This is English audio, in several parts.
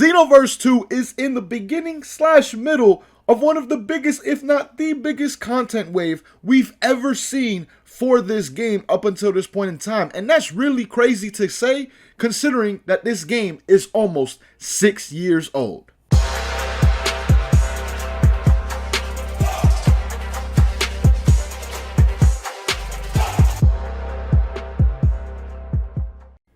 Xenoverse 2 is in the beginning slash middle of one of the biggest, if not the biggest content wave we've ever seen for this game up until this point in time. And that's really crazy to say, considering that this game is almost 6 years old.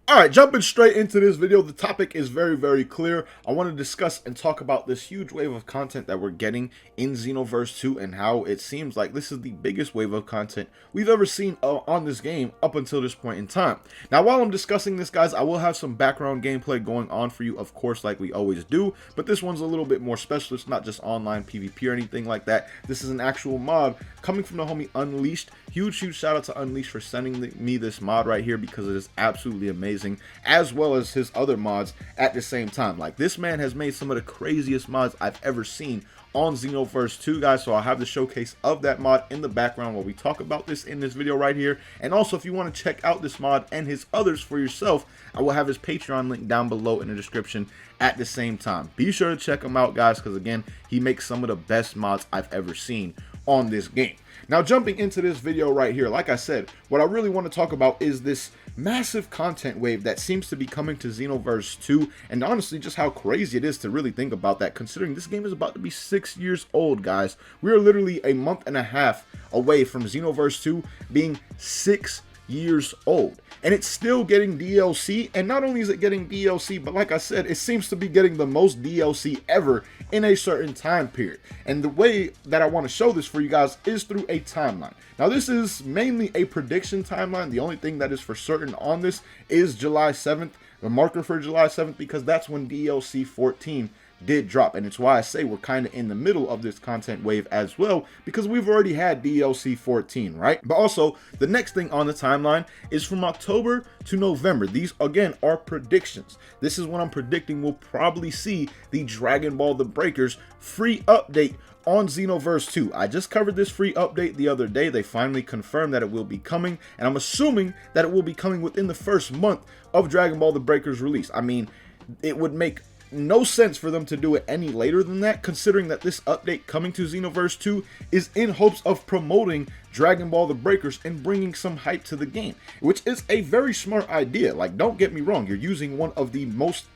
Alright, jumping straight into this video, the topic is very clear. I want to discuss and talk about this huge wave of content that we're getting in Xenoverse 2 and how it seems like this is the biggest wave of content we've ever seen on this game up until this point in time. Now, while I'm discussing this, guys, I will have some background gameplay going on for you, of course, like we always do, but this one's a little bit more special. It's not just online PvP or anything like that. This is an actual mod coming from the homie Unleashed. Huge shout out to Unleashed for sending me this mod right here because it is absolutely amazing, as well as his other mods at the same time. Like, this man has made some of the craziest mods I've ever seen on Xenoverse 2, guys, so I'll have the showcase of that mod in the background while we talk about this in this video right here. And also, if you want to check out this mod and his others for yourself, I will have his Patreon link down below in the description at the same time. Be sure to check him out, guys, because again, he makes some of the best mods I've ever seen on this game. Now, jumping into this video right here, like I said, what I really want to talk about is this massive content wave that seems to be coming to Xenoverse 2, and honestly, just how crazy it is to really think about that, considering this game is about to be 6 years old, guys. We are literally a month and a half away from Xenoverse 2 being 6 years old, and it's still getting DLC. And not only is it getting DLC, but like I said, it seems to be getting the most DLC ever in a certain time period. And the way that I want to show this for you guys is through a timeline. Now, this is mainly a prediction timeline. The only thing that is for certain on this is July 7th, the marker for July 7th, because that's when DLC 14 did drop. And it's why I say we're kind of in the middle of this content wave as well, because we've already had DLC 14, right? But also, the next thing on the timeline is from October to November. These, again, are predictions. This is when I'm predicting we'll probably see the Dragon Ball The Breakers free update on Xenoverse 2. I just covered this free update the other day. They finally confirmed that it will be coming, and I'm assuming that it will be coming within the first month of Dragon Ball The Breakers release. I mean, it would make no sense for them to do it any later than that, considering that this update coming to Xenoverse 2 is in hopes of promoting Dragon Ball The Breakers and bringing some hype to the game, which is a very smart idea. Like, don't get me wrong, you're using one of the most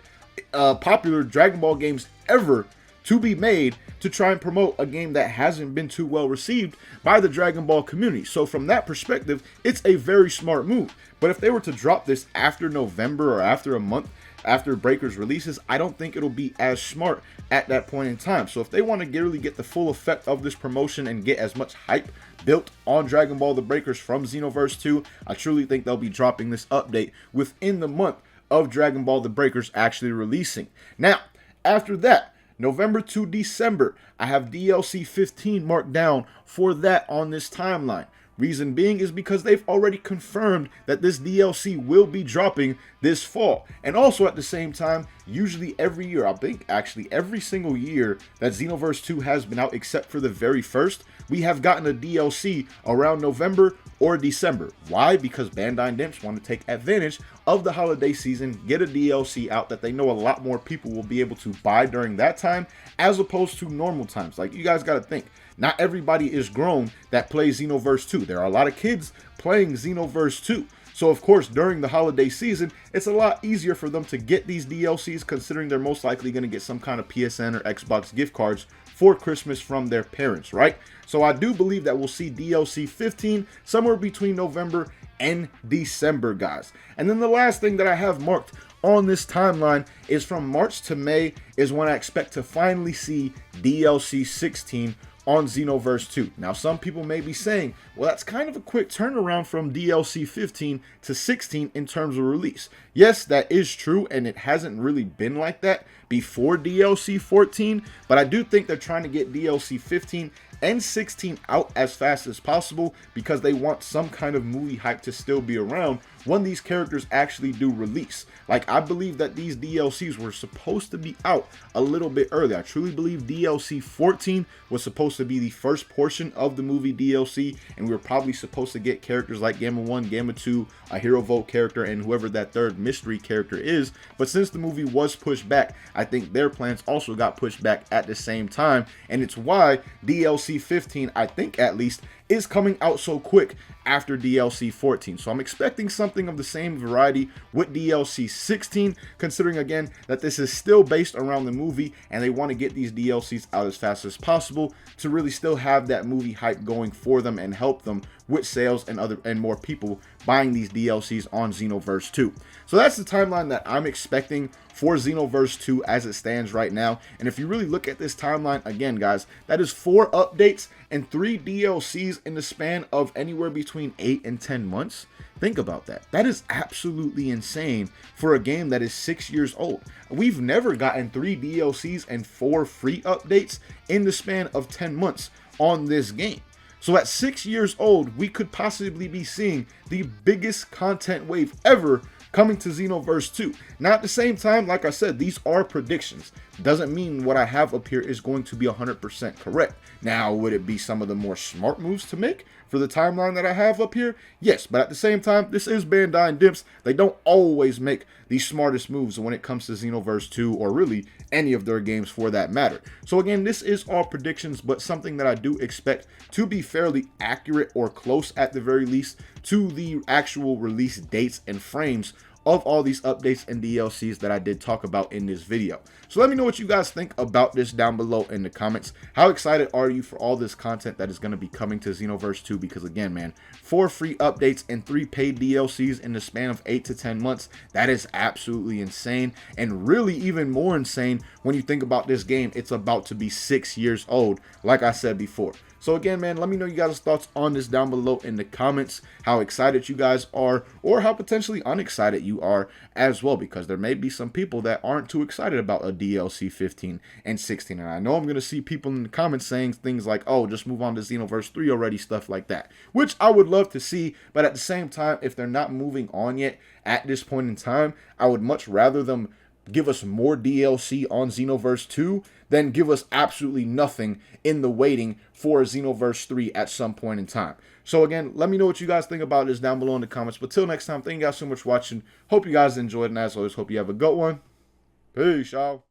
popular Dragon Ball games ever to be made to try and promote a game that hasn't been too well received by the Dragon Ball community. So from that perspective, it's a very smart move. But if they were to drop this after November or after a month after Breakers releases, I don't think it'll be as smart at that point in time. So if they want to really get the full effect of this promotion and get as much hype built on Dragon Ball The Breakers from Xenoverse 2, I truly think they'll be dropping this update within the month of Dragon Ball The Breakers actually releasing. Now, after that, November to December, I have DLC 15 marked down for that on this timeline. Reason being is because they've already confirmed that this DLC will be dropping this fall. And also at the same time, usually every year, I think actually every single year that Xenoverse 2 has been out except for the very first, we have gotten a DLC around November or December. Why? Because Bandai Namco want to take advantage of the holiday season, get a DLC out that they know a lot more people will be able to buy during that time, as opposed to normal times. Like, you guys got to think, not everybody is grown that plays Xenoverse 2. There are a lot of kids playing Xenoverse 2. So of course, during the holiday season, it's a lot easier for them to get these DLCs, considering they're most likely going to get some kind of PSN or Xbox gift cards for Christmas from their parents, right? So I do believe that we'll see DLC 15 somewhere between November and December, guys. And then the last thing that I have marked on this timeline is from March to May is when I expect to finally see DLC 16 on Xenoverse 2. Now, some people may be saying, well, that's kind of a quick turnaround from DLC 15 to 16 in terms of release. Yes, that is true, and it hasn't really been like that before DLC 14, but I do think they're trying to get DLC 15 N16 out as fast as possible because they want some kind of movie hype to still be around when these characters actually do release. Like, I believe that these DLCs were supposed to be out a little bit early. I truly believe DLC 14 was supposed to be the first portion of the movie DLC, and we were probably supposed to get characters like Gamma 1, Gamma 2, a Hero Vote character, and whoever that third mystery character is. But since the movie was pushed back, I think their plans also got pushed back at the same time, and it's why DLC 15, I think at least, is coming out so quick after DLC 14. So I'm expecting something of the same variety with DLC 16, considering again that this is still based around the movie and they want to get these DLCs out as fast as possible to really still have that movie hype going for them and help them with sales and more people buying these DLCs on Xenoverse 2. So that's the timeline that I'm expecting for Xenoverse 2 as it stands right now. And if you really look at this timeline, again, guys, that is 4 updates and 3 DLCs in the span of anywhere between 8 and 10 months. Think about that. That is absolutely insane for a game that is 6 years old. We've never gotten 3 DLCs and 4 free updates in the span of 10 months on this game. So at 6 years old, we could possibly be seeing the biggest content wave ever coming to Xenoverse 2. Now at the same time, like I said, these are predictions. Doesn't mean what I have up here is going to be 100% correct. Now, would it be some of the more smart moves to make for the timeline that I have up here? Yes, but at the same time, this is Bandai and Dimps. They don't always make the smartest moves when it comes to Xenoverse 2 or really any of their games for that matter. So again, this is all predictions, but something that I do expect to be fairly accurate or close at the very least to the actual release dates and frames of all these updates and DLCs that I did talk about in this video. So let me know what you guys think about this down below in the comments. How excited are you for all this content that is going to be coming to Xenoverse 2? Because again, man, 4 free updates and 3 paid DLCs in the span of 8 to 10 months, that is absolutely insane, and really even more insane when you think about this game. It's about to be 6 years old, like I said before. So again, man, let me know you guys' thoughts on this down below in the comments, how excited you guys are or how potentially unexcited you are as well, because there may be some people that aren't too excited about a DLC 15 and 16. And I know I'm going to see people in the comments saying things like, oh, just move on to Xenoverse 3 already, stuff like that, which I would love to see. But at the same time, if they're not moving on yet at this point in time, I would much rather them give us more DLC on Xenoverse 2 than give us absolutely nothing in the waiting for Xenoverse 3 at some point in time. So again, let me know what you guys think about this down below in the comments. But till next time, thank you guys so much for watching. Hope you guys enjoyed, and as always, hope you have a good one. Peace, y'all.